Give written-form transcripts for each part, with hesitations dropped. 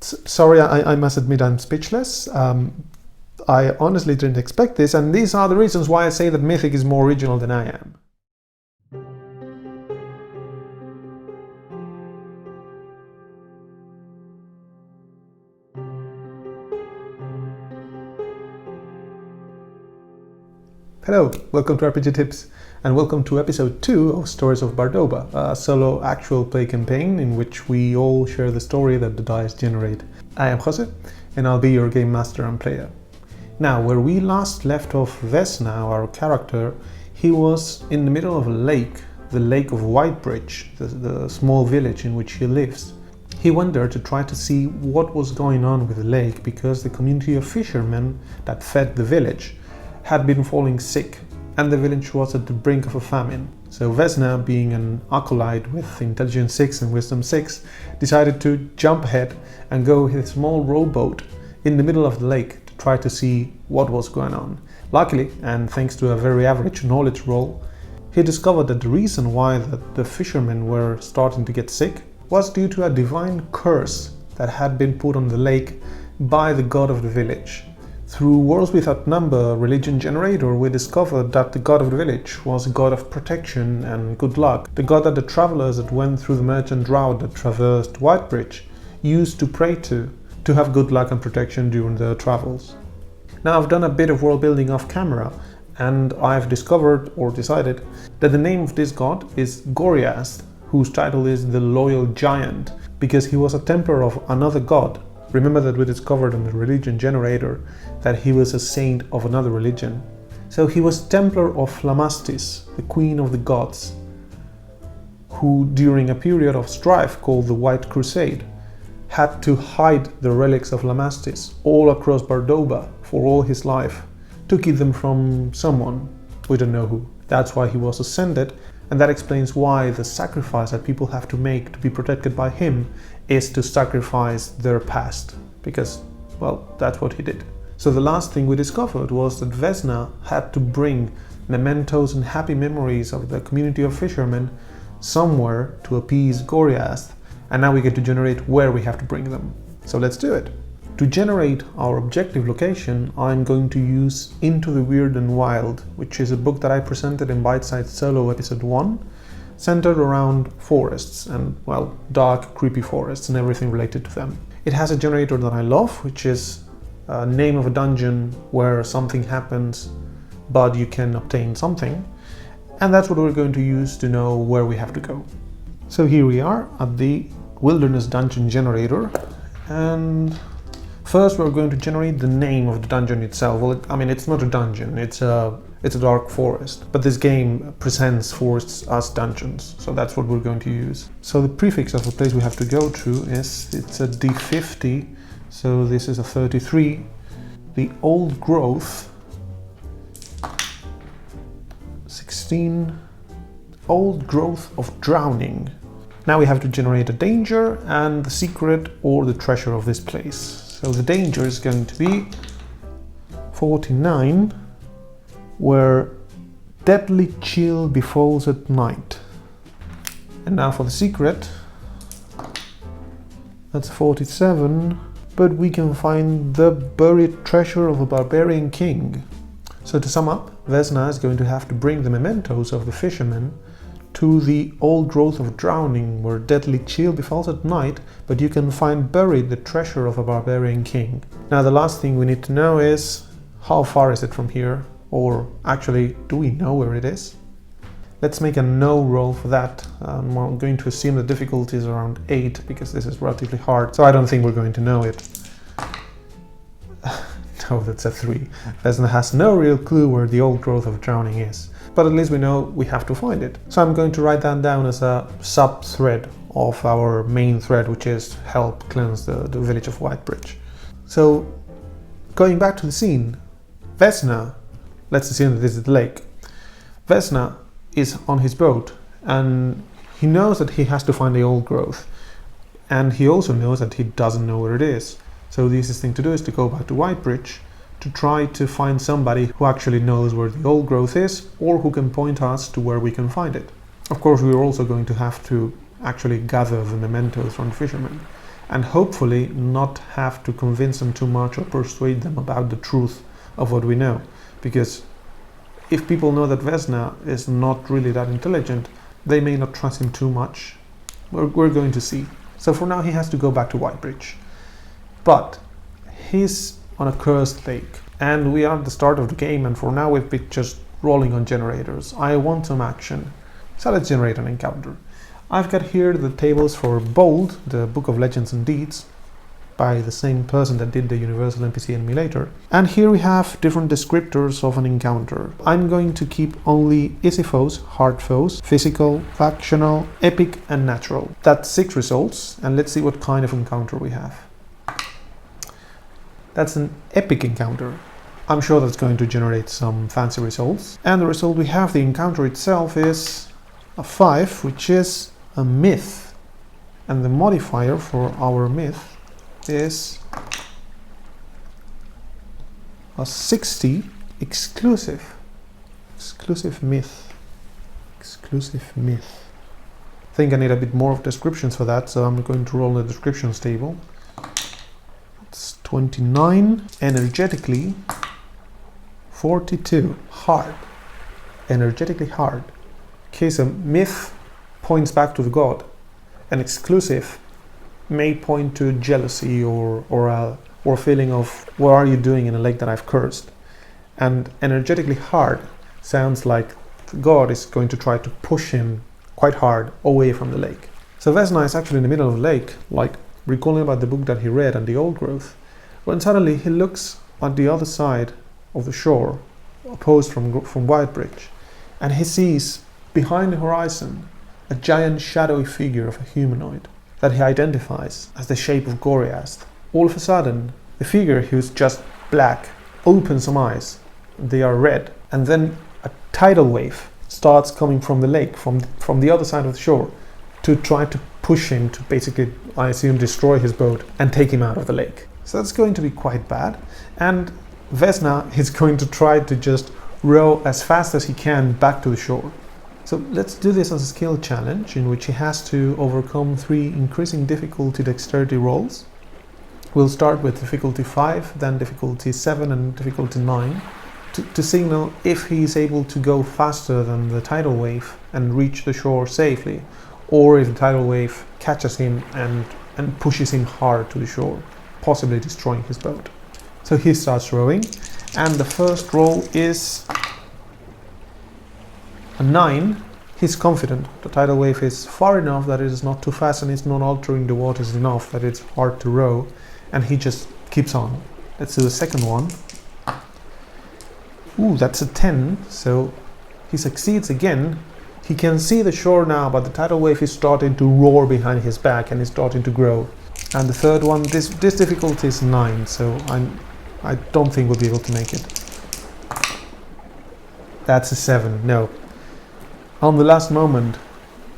Sorry, I must admit I'm speechless. I honestly didn't expect this, and these are the reasons why I say that Mythic is more original than I am. Hello, welcome to RPG Tips, and welcome to episode 2 of Stories of Bardoba, a solo actual play campaign in which we all share the story that the dice generate. I am Jose, and I'll be your game master and player. Now, where we last left off Vesna, our character, he was in the middle of a lake, the Lake of Whitebridge, the small village in which he lives. He went there to try to see what was going on with the lake because the community of fishermen that fed the village had been falling sick, and the village was at the brink of a famine. So Vesna, being an acolyte with intelligence 6 and wisdom 6, decided to jump ahead and go with a small rowboat in the middle of the lake to try to see what was going on. Luckily, and thanks to a very average knowledge roll, he discovered that the reason why the fishermen were starting to get sick was due to a divine curse that had been put on the lake by the god of the village. Through Worlds Without Number religion generator, we discovered that the god of the village was a god of protection and good luck, the god that the travelers that went through the merchant route that traversed Whitebridge used to pray to have good luck and protection during their travels. Now, I've done a bit of world building off camera, and I've discovered or decided that the name of this god is Goriath, whose title is the Loyal Giant, because he was a templar of another god. Remember that we discovered on the religion generator that he was a saint of another religion. So he was Templar of Flamastis, the queen of the gods, who during a period of strife called the White Crusade had to hide the relics of Flamastis all across Bardoba for all his life to keep them from someone, we don't know who. That's why he was ascended, and that explains why the sacrifice that people have to make to be protected by him is to sacrifice their past, because, well, that's what he did. So the last thing we discovered was that Vesna had to bring mementos and happy memories of the community of fishermen somewhere to appease Goriath, and now we get to generate where we have to bring them. So let's do it. To generate our objective location, I'm going to use Into the Weird and Wild, which is a book that I presented in Bite-Sized Solo episode 1, centered around forests and, well, dark, creepy forests and everything related to them. It has a generator that I love, which is a name of a dungeon where something happens, but you can obtain something. And that's what we're going to use to know where we have to go. So here we are at the Wilderness Dungeon generator, and first we're going to generate the name of the dungeon itself. Well, I mean, it's not a dungeon, it's a dark forest, but this game presents forests as dungeons, so that's what we're going to use. So the prefix of the place we have to go to is, it's a D50, so this is a 33. The Old Growth, 16. Old Growth of Drowning. Now we have to generate a danger and the secret or the treasure of this place. So the danger is going to be 49, where deadly chill befalls at night. And now for the secret, that's 47, but we can find the buried treasure of a barbarian king. So to sum up, Vesna is going to have to bring the mementos of the fishermen to the Old Growth of Drowning, where deadly chill befalls at night, but you can find buried the treasure of a barbarian king. Now the last thing we need to know is, how far is it from here? Or actually, do we know where it is? Let's make a no roll for that. I'm going to assume the difficulty is around 8, because this is relatively hard, so I don't think we're going to know it. No, that's a 3. Vesna has no real clue where the Old Growth of Drowning is, but at least we know we have to find it. So I'm going to write that down as a sub-thread of our main thread, which is help cleanse the village of Whitebridge. So, going back to the scene, Vesna, let's assume that this is the lake. Vesna is on his boat, and he knows that he has to find the Old Growth, and he also knows that he doesn't know where it is. So the easiest thing to do is to go back to Whitebridge to try to find somebody who actually knows where the Old Growth is, or who can point us to where we can find it. Of course, we're also going to have to actually gather the mementos from the fishermen. and hopefully not have to convince them too much or persuade them about the truth of what we know. Because if people know that Vesna is not really that intelligent, they may not trust him too much. We're going to see. So for now he has to go back to Whitebridge. But he's on a cursed lake, and we are at the start of the game, and for now we've been just rolling on generators. I want some action, so let's generate an encounter. I've got here the tables for Bold, the Book of Legends and Deeds, by the same person that did the Universal NPC Emulator. And here we have different descriptors of an encounter. I'm going to keep only easy foes, hard foes, physical, factional, epic, and natural. That's 6 results, and let's see what kind of encounter we have. That's an epic encounter. I'm sure that's going to generate some fancy results. And the result we have, the encounter itself, is a 5, which is a myth. And the modifier for our myth is a 60 exclusive myth. I think I need a bit more of descriptions for that, so I'm going to roll the descriptions table. It's 29, energetically 42, hard, energetically hard. Okay, so myth points back to the god, and exclusive may point to jealousy or feeling of what are you doing in a lake that I've cursed. And energetically hard sounds like the god is going to try to push him quite hard away from the lake. So Vesna is actually in the middle of the lake, like recalling about the book that he read and the old growth, when suddenly he looks at the other side of the shore, opposed from Whitebridge, and he sees behind the horizon a giant shadowy figure of a humanoid that he identifies as the shape of Goriast. All of a sudden, the figure, who's just black, opens some eyes. They are red, and then a tidal wave starts coming from the lake, from the other side of the shore, to try to push him to basically, I assume, destroy his boat and take him out of the lake. So that's going to be quite bad, and Vesna is going to try to just row as fast as he can back to the shore. So let's do this as a skill challenge in which he has to overcome 3 increasing difficulty dexterity rolls. We'll start with difficulty 5, then difficulty 7 and difficulty 9 to signal if he's able to go faster than the tidal wave and reach the shore safely, or if the tidal wave catches him and pushes him hard to the shore, possibly destroying his boat. So he starts rowing, and the first roll is a 9. He's confident. The tidal wave is far enough that it is not too fast and it's not altering the waters enough that it's hard to row, and he just keeps on. Let's do the second one. Ooh, that's a 10, so he succeeds again. He can see the shore now, but the tidal wave is starting to roar behind his back and is starting to grow. And the third one, this difficulty is 9, so I don't think we'll be able to make it. That's a 7, no. On the last moment,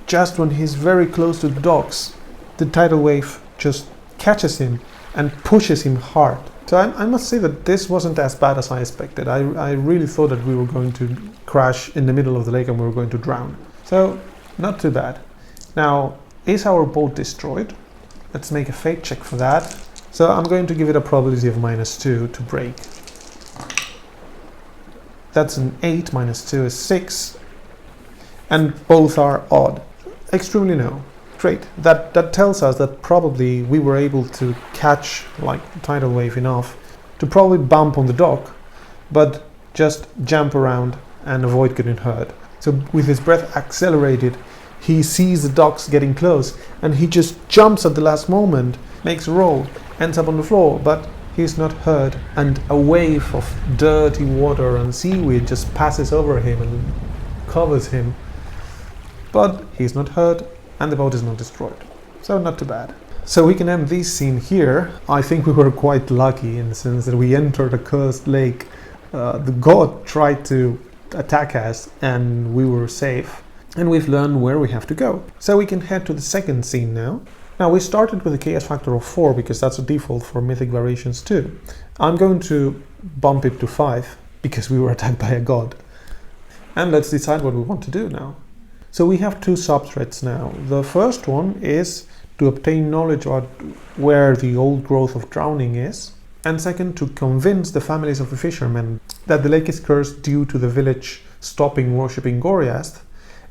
just when he's very close to the docks, the tidal wave just catches him and pushes him hard. So I must say that this wasn't as bad as I expected. I really thought that we were going to crash in the middle of the lake and we were going to drown. So, not too bad. Now, is our boat destroyed? Let's make a fate check for that. So I'm going to give it a probability of -2 to break. That's an 8, -2 is 6. And both are odd. Extremely no. Great. That tells us that probably we were able to catch like the tidal wave enough to probably bump on the dock, but just jump around and avoid getting hurt. So with his breath accelerated, he sees the docks getting close and he just jumps at the last moment, makes a roll, ends up on the floor, but he's not hurt, and a wave of dirty water and seaweed just passes over him and covers him. But he's not hurt and the boat is not destroyed. So not too bad. So we can end this scene here. I think we were quite lucky in the sense that we entered a cursed lake. The god tried to attack us and we were safe. And we've learned where we have to go. So we can head to the second scene now. Now we started with a chaos factor of 4 because that's a default for Mythic Variations 2. I'm going to bump it to 5 because we were attacked by a god. And let's decide what we want to do now. So we have 2 subthreads now. The first one is to obtain knowledge about where the old growth of drowning is, and second, to convince the families of the fishermen that the lake is cursed due to the village stopping worshipping Goriath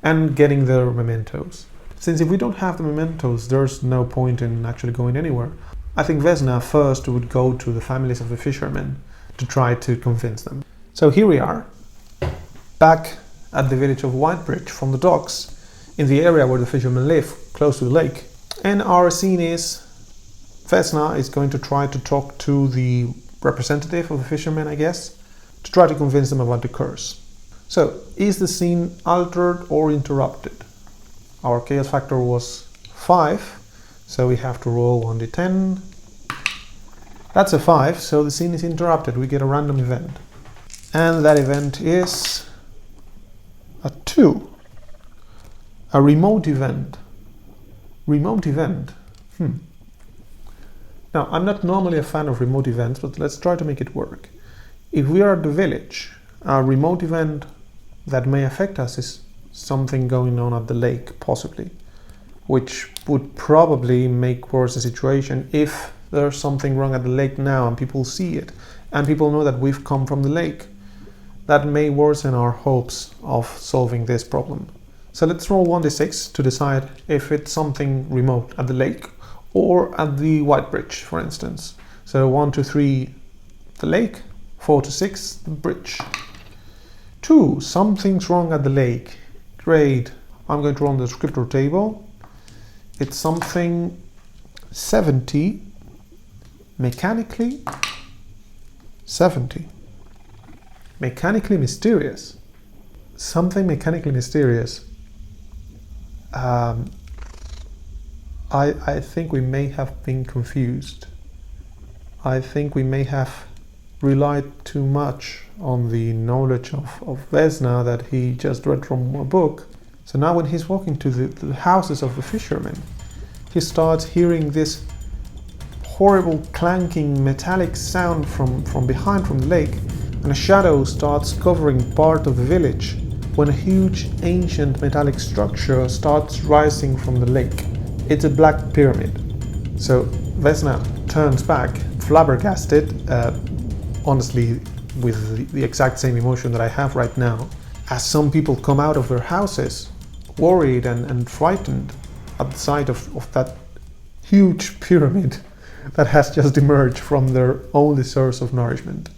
and getting their mementos. Since if we don't have the mementos, there's no point in actually going anywhere. I think Vesna first would go to the families of the fishermen to try to convince them. So here we are, back at the village of Whitebridge from the docks, in the area where the fishermen live, close to the lake. And our scene is Vesna is going to try to talk to the representative of the fishermen, I guess, to try to convince them about the curse. So, is the scene altered or interrupted? Our chaos factor was 5, so we have to roll 1d10. That's a 5, so the scene is interrupted. We get a random event. And that event is a 2. A remote event. Remote event. Now, I'm not normally a fan of remote events, but let's try to make it work. If we are at the village, a remote event that may affect us is something going on at the lake, possibly, which would probably make worse the situation if there's something wrong at the lake now and people see it, and people know that we've come from the lake. That may worsen our hopes of solving this problem. So let's roll 1d6 to decide if it's something remote at the lake or at the Whitebridge, for instance. So 1 to 3, the lake. 4 to 6, the bridge. 2, something's wrong at the lake. Great. I'm going to run the descriptor table. It's something 70. Mechanically 70. Mechanically mysterious. Something mechanically mysterious. I think we may have been confused. I think we may have relied too much on the knowledge of Vesna that he just read from a book. So now when he's walking to the houses of the fishermen, he starts hearing this horrible clanking metallic sound from behind from the lake, and a shadow starts covering part of the village when a huge ancient metallic structure starts rising from the lake. It's a black pyramid. So Vesna turns back, flabbergasted, honestly with the exact same emotion that I have right now, as some people come out of their houses worried and frightened at the sight of that huge pyramid that has just emerged from their only source of nourishment.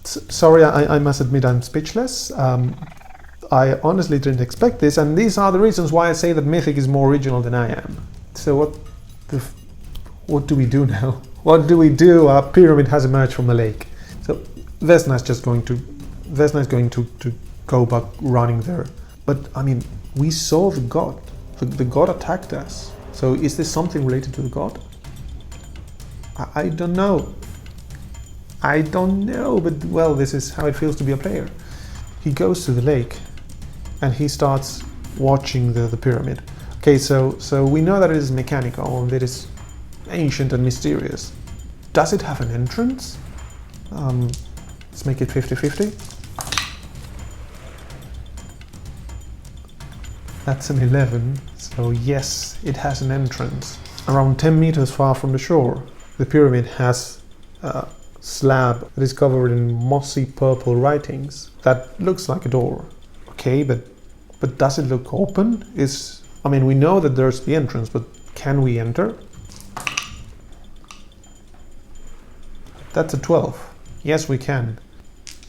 Sorry, I must admit I'm speechless. I honestly didn't expect this, and these are the reasons why I say that Mythic is more original than I am. So what do we do now? What do we do? A pyramid has emerged from the lake. So Vesna is going to go back running there. But I mean, we saw the god. The god attacked us. So is this something related to the god? I don't know. I don't know, but well, this is how it feels to be a player. He goes to the lake and he starts watching the pyramid. Okay, so we know that it is mechanical and it is ancient and mysterious. Does it have an entrance? Let's make it 50-50. That's an 11, so yes, it has an entrance. Around 10 meters far from the shore, the pyramid has a slab that is covered in mossy purple writings that looks like a door. Okay, but does it look open? I mean, we know that there's the entrance, but can we enter? That's a 12. Yes, we can.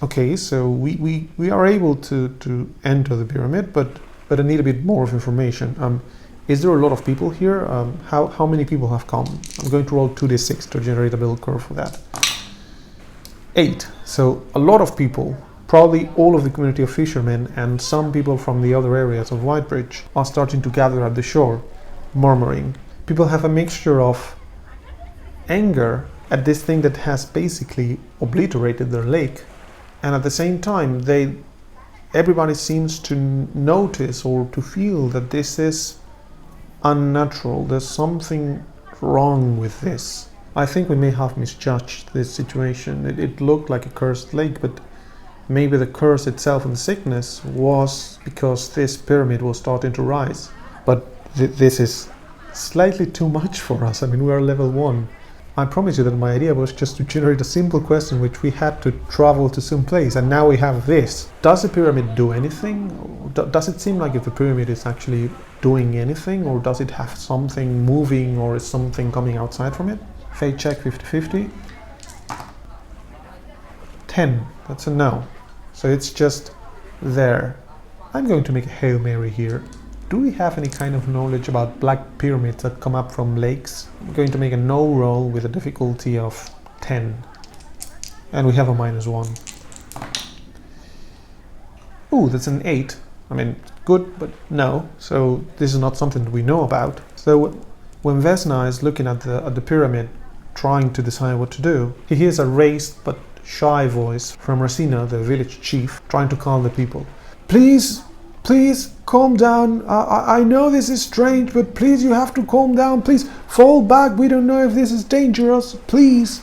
Okay, so we are able to enter the pyramid, but I need a bit more of information. Is there a lot of people here? How many people have come? I'm going to roll 2d6 to generate a build curve for that. 8. So a lot of people, probably all of the community of fishermen and some people from the other areas of Whitebridge are starting to gather at the shore, murmuring. People have a mixture of anger at this thing that has basically obliterated their lake, and at the same time everybody seems to notice or to feel that this is unnatural. There's something wrong with this. I think we may have misjudged this situation. It looked like a cursed lake, but maybe the curse itself and the sickness was because this pyramid was starting to rise. But this is slightly too much for us. I mean, we are level 1. I promise you that my idea was just to generate a simple question which we had to travel to some place, and now we have this. Does the pyramid do anything? Does it seem like if the pyramid is actually doing anything, or does it have something moving, or is something coming outside from it? Fate check 50-50. 10, that's a no. So it's just there. I'm going to make a Hail Mary here. Do we have any kind of knowledge about black pyramids that come up from lakes? I'm going to make a no roll with a difficulty of 10. And we have a -1. Ooh, that's an 8. I mean, good, but no. So this is not something that we know about. So when Vesna is looking at the pyramid, trying to decide what to do, he hears a raised but shy voice from Racina, the village chief, trying to calm the people. Please calm down. I know this is strange, but please, you have to calm down. Please fall back. We don't know if this is dangerous. Please.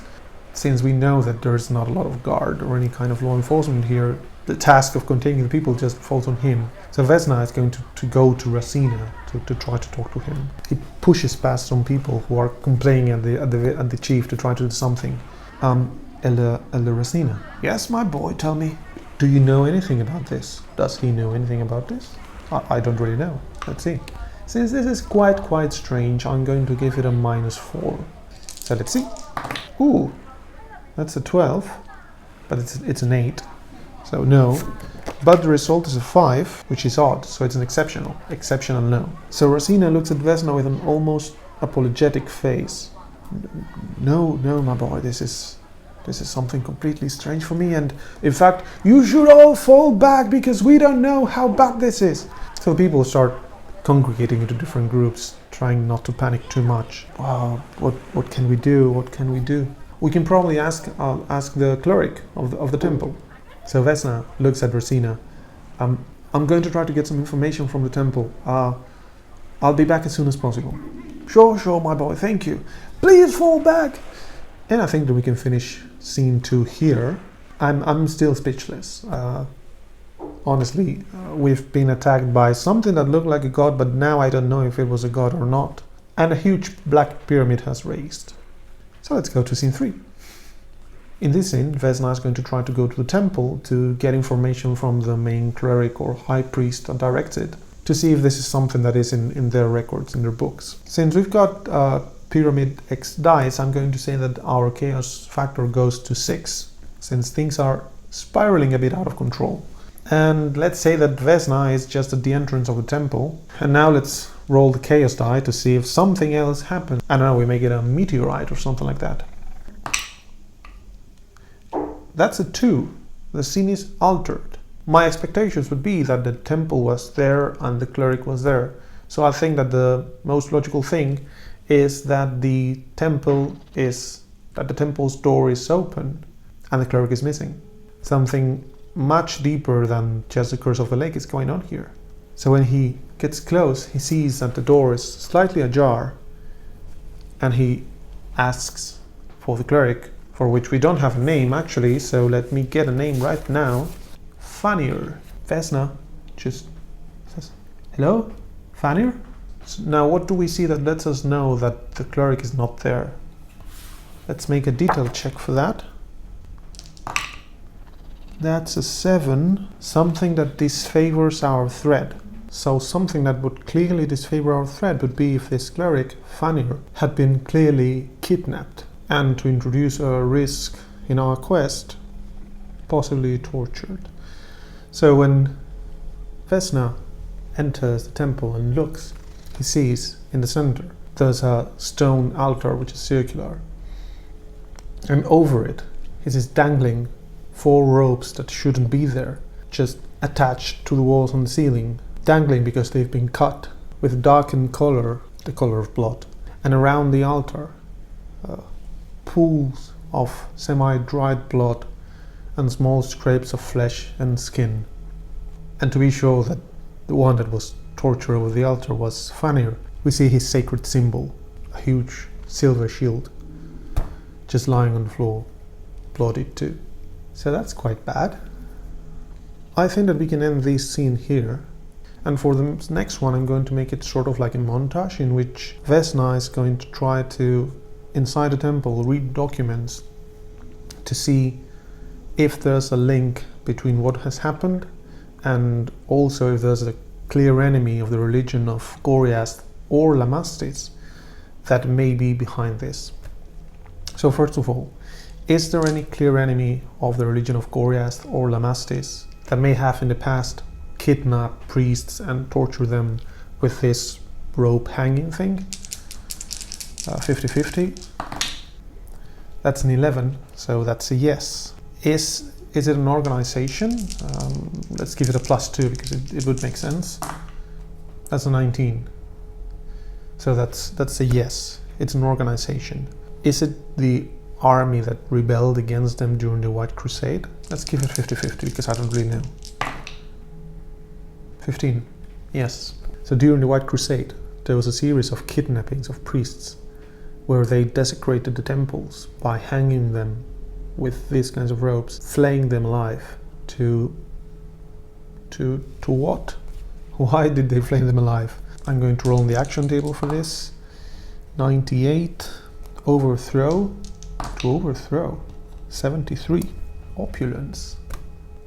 Since we know that there's not a lot of guard or any kind of law enforcement here, the task of containing the people just falls on him. So Vesna is going to go to Racina to try to talk to him. He pushes past some people who are complaining at the chief to try to do something. Elder Racina. Yes, my boy, tell me. Do you know anything about this? Does he know anything about this? I don't really know. Let's see. Since this is quite strange, I'm going to give it a -4. So let's see. Ooh, that's a 12, but it's an 8. So no. But the result is a 5, which is odd, so it's an exceptional no. So Racina looks at Vesna with an almost apologetic face. No, my boy, this is something completely strange for me, and in fact, you should all fall back because we don't know how bad this is. So people start congregating into different groups, trying not to panic too much. Wow, what can we do? What can we do? We can probably ask the cleric of the temple. So Vesna looks at Racina. I'm going to try to get some information from the temple. I'll be back as soon as possible. Sure, my boy, thank you. Please fall back. And I think that we can finish scene 2 here. I'm still speechless. Honestly, we've been attacked by something that looked like a god, but now I don't know if it was a god or not. And a huge black pyramid has raised. So let's go to scene 3. In this scene, Vesna is going to try to go to the temple to get information from the main cleric or high priest that directs it, to see if this is something that is in their records, in their books. Since we've got pyramid X dice, I'm going to say that our chaos factor goes to 6, since things are spiraling a bit out of control. And let's say that Vesna is just at the entrance of the temple. And now let's roll the chaos die to see if something else happens. I don't know, we make it a meteorite or something like that. That's a 2. The scene is altered. My expectations would be that the temple was there and the cleric was there. So I think that the most logical thing is that the temple's door is open and the cleric is missing. Something much deeper than just the curse of the lake is going on here. So when he gets close, he sees that the door is slightly ajar, and he asks for the cleric, for which we don't have a name actually, so let me get a name right now. Fanir. Vesna just says, hello, Fanir? Now what do we see that lets us know that the cleric is not there? Let's make a detail check for that. That's a 7, something that disfavors our thread. So something that would clearly disfavor our thread would be if this cleric, Fanir, had been clearly kidnapped, and to introduce a risk in our quest, possibly tortured. So when Vesna enters the temple and looks, he sees in the center there's a stone altar which is circular, and over it he sees dangling 4 ropes that shouldn't be there, just attached to the walls on the ceiling, dangling because they've been cut with darkened color, the color of blood. And around the altar, pools of semi-dried blood and small scrapes of flesh and skin. And to be sure that the one that was tortured over the altar was Fanir, we see his sacred symbol, a huge silver shield, just lying on the floor, bloodied too. So that's quite bad. I think that we can end this scene here, And for the next one, I'm going to make it sort of like a montage in which Vesna is going to try to, inside the temple, read documents to see if there's a link between what has happened and also if there's a clear enemy of the religion of Goriath or Lamastis that may be behind this. So first of all, is there any clear enemy of the religion of Goriath or Lamastis that may have in the past kidnapped priests and tortured them with this rope hanging thing? 50-50. That's an 11, so that's a yes. Is it an organization? Let's give it a +2 because it would make sense. That's a 19. So that's a yes. It's an organization. Is it the army that rebelled against them during the White Crusade? Let's give it 50-50 because I don't really know. 15. Yes. So during the White Crusade, there was a series of kidnappings of priests where they desecrated the temples by hanging them with these kinds of ropes, flaying them alive. To what? Why did they flay them alive? I'm going to roll on the action table for this. 98. Overthrow. To overthrow. 73. Opulence.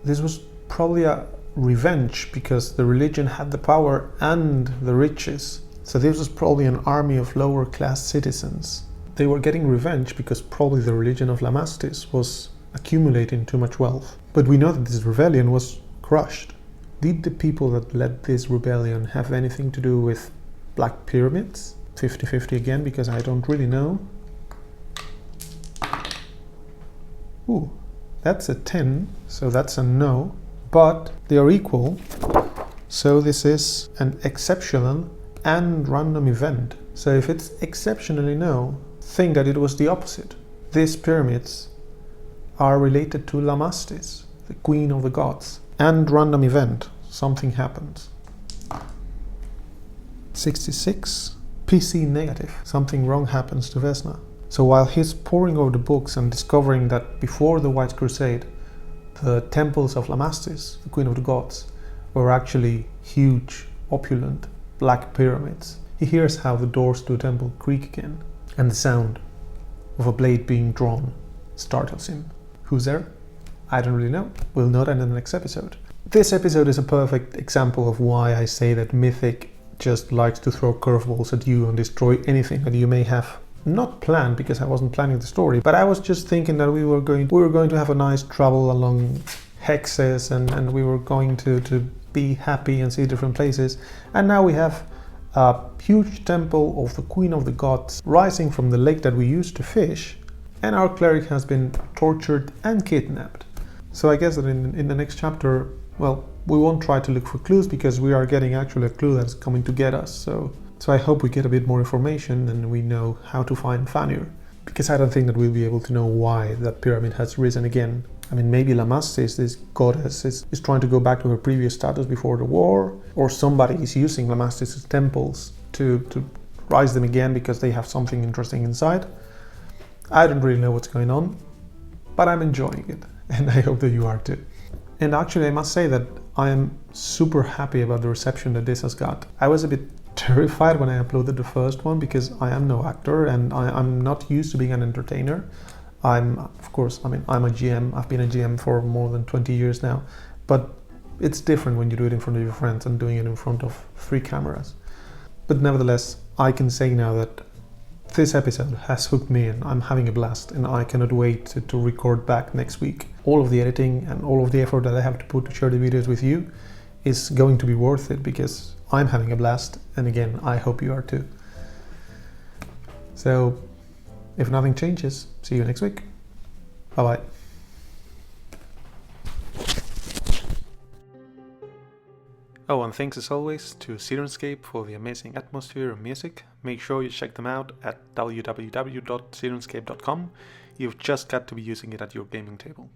This was probably a revenge because the religion had the power and the riches. So this was probably an army of lower class citizens. They were getting revenge because probably the religion of Lamastis was accumulating too much wealth. But we know that this rebellion was crushed. Did the people that led this rebellion have anything to do with Black Pyramids? 50-50 again because I don't really know. Ooh, that's a 10, so that's a no. But they are equal, so this is an exceptional and random event. So if it's exceptionally no, think that it was the opposite. These pyramids are related to Lamastis, the queen of the gods. And random event, something happens. 66, PC negative, something wrong happens to Vesna. So while he's poring over the books and discovering that before the White Crusade, the temples of Lamastis, the queen of the gods, were actually huge, opulent, black pyramids, he hears how the doors to a temple creak again, and the sound of a blade being drawn startles him. Who's there? I don't really know. We'll know that in the next episode. This episode is a perfect example of why I say that Mythic just likes to throw curveballs at you and destroy anything that you may have not planned, because I wasn't planning the story, but I was just thinking that we were going to have a nice travel along hexes and we were going to be happy and see different places. And now we have a huge temple of the Queen of the Gods rising from the lake that we used to fish, and our cleric has been tortured and kidnapped. So I guess that in the next chapter, well, we won't try to look for clues because we are getting actually a clue that's coming to get us. So I hope we get a bit more information and we know how to find Fanir, because I don't think that we'll be able to know why that pyramid has risen again. I mean, maybe Lamastis, this goddess, is trying to go back to her previous status before the war, or somebody is using Lamastis' temples to rise them again because they have something interesting inside. I don't really know what's going on, but I'm enjoying it, and I hope that you are too. And actually, I must say that I am super happy about the reception that this has got. I was a bit terrified when I uploaded the first one because I am no actor and I'm not used to being an entertainer. I'm a GM. I've been a GM for more than 20 years now, but it's different when you do it in front of your friends and doing it in front of 3 cameras. But nevertheless, I can say now that this episode has hooked me in. I'm having a blast and I cannot wait to record back next week. All of the editing and all of the effort that I have to put to share the videos with you is going to be worth it because I'm having a blast, and again, I hope you are too. So, if nothing changes, see you next week. Bye-bye. Oh, and thanks as always to Syrinscape for the amazing atmosphere and music. Make sure you check them out at www.syrinscape.com. You've just got to be using it at your gaming table.